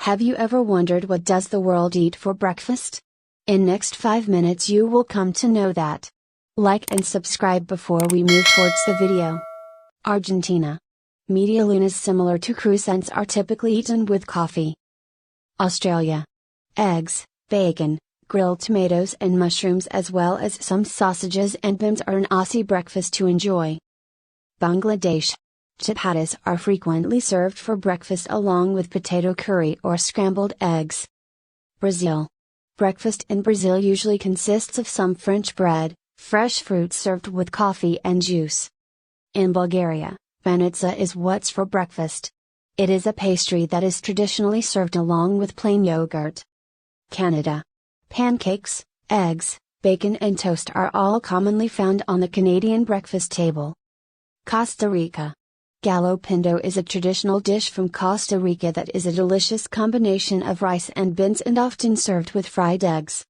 Have you ever wondered what does the world eat for breakfast? In next 5 minutes you will come to know that. Like and subscribe before we move towards the video. Argentina. Medialunas similar to croissants are typically eaten with coffee. Australia. Eggs, bacon, grilled tomatoes and mushrooms as well as some sausages and beans are an Aussie breakfast to enjoy. Bangladesh. Chapatis are frequently served for breakfast along with potato curry or scrambled eggs. Brazil. Breakfast in Brazil usually consists of some French bread, fresh fruit served with coffee and juice. In Bulgaria, banitsa is what's for breakfast. It is a pastry that is traditionally served along with plain yogurt. Canada. Pancakes, eggs, bacon and toast are all commonly found on the Canadian breakfast table. Costa Rica. Gallo pinto is a traditional dish from Costa Rica that is a delicious combination of rice and beans and often served with fried eggs.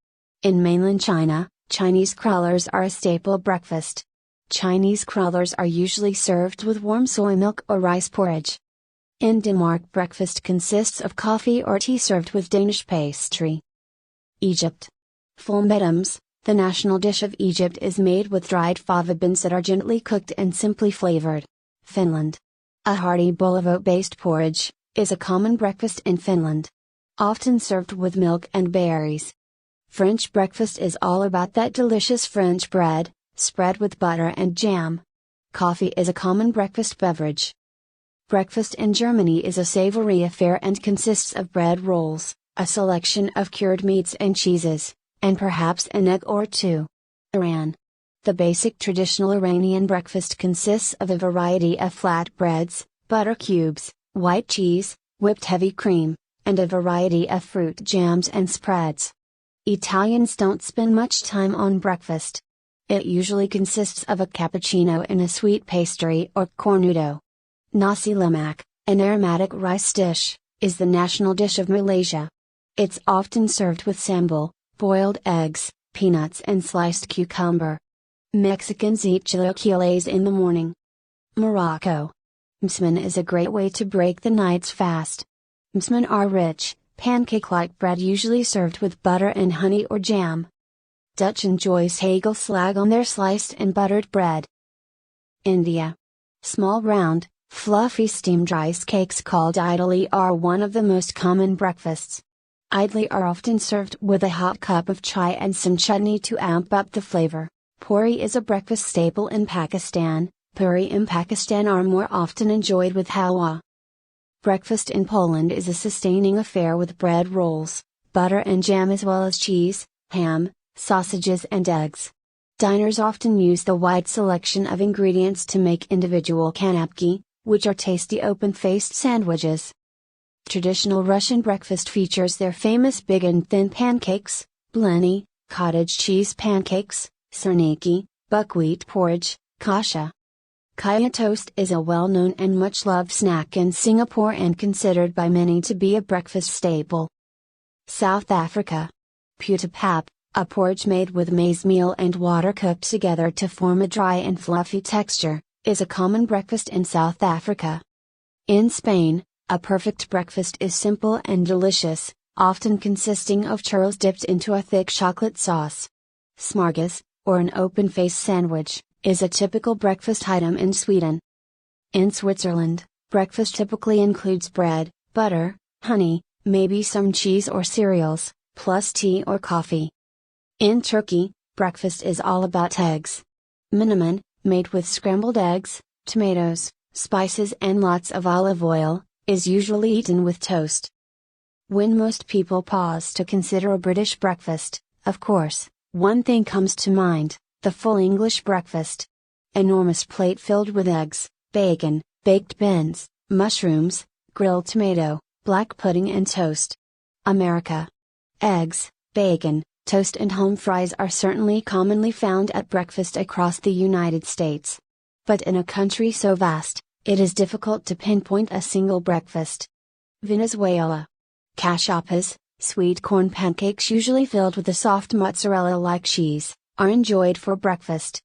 In mainland China, Chinese crullers are a staple breakfast. Chinese crullers are usually served with warm soy milk or rice porridge. In Denmark, breakfast consists of coffee or tea served with Danish pastry. Egypt. Fulmedums, the national dish of Egypt, is made with dried fava beans that are gently cooked and simply flavored. Finland. A hearty bowl of oat-based porridge is a common breakfast in Finland. Often served with milk and berries. French breakfast is all about that delicious French bread, spread with butter and jam. Coffee is a common breakfast beverage. Breakfast in Germany is a savory affair and consists of bread rolls, a selection of cured meats and cheeses, and perhaps an egg or two. Iran. The basic traditional Iranian breakfast consists of a variety of flatbreads, butter cubes, white cheese, whipped heavy cream, and a variety of fruit jams and spreads. Italians don't spend much time on breakfast. It usually consists of a cappuccino and a sweet pastry or cornuto. Nasi lemak, an aromatic rice dish, is the national dish of Malaysia. It's often served with sambal, boiled eggs, peanuts and sliced cucumber. Mexicans eat chilaquiles in the morning. Morocco. Msman is a great way to break the night's fast. Msman are rich, pancake-like bread usually served with butter and honey or jam. Dutch enjoys hagelslag on their sliced and buttered bread. India. Small round, fluffy steamed rice cakes called idli are one of the most common breakfasts. Idli are often served with a hot cup of chai and some chutney to amp up the flavor. Puri is a breakfast staple in Pakistan. Puri in Pakistan are more often enjoyed with halwa. Breakfast in Poland is a sustaining affair with bread rolls, butter and jam as well as cheese, ham, sausages and eggs. Diners often use the wide selection of ingredients to make individual kanapki, which are tasty open-faced sandwiches. Traditional Russian breakfast features their famous big and thin pancakes, blini, cottage cheese pancakes, serniki, buckwheat porridge, kasha. Kaya toast is a well-known and much-loved snack in Singapore and considered by many to be a breakfast staple. South Africa. Puta pap, a porridge made with maize meal and water cooked together to form a dry and fluffy texture, is a common breakfast in South Africa. In Spain, a perfect breakfast is simple and delicious, often consisting of churros dipped into a thick chocolate sauce. Smörgås, or an open-faced sandwich, is a typical breakfast item in Sweden. In Switzerland, breakfast typically includes bread, butter, honey, maybe some cheese or cereals, plus tea or coffee. In Turkey, breakfast is all about eggs. Menemen, made with scrambled eggs, tomatoes, spices and lots of olive oil, is usually eaten with toast. When most people pause to consider a British breakfast, of course, one thing comes to mind: the full English breakfast. Enormous plate filled with eggs, bacon, baked beans, mushrooms, grilled tomato, black pudding and toast. America. Eggs, bacon, toast and home fries are certainly commonly found at breakfast across the United States. But in a country so vast, it is difficult to pinpoint a single breakfast. Venezuela. Cachapas, sweet corn pancakes usually filled with a soft mozzarella-like cheese, are enjoyed for breakfast.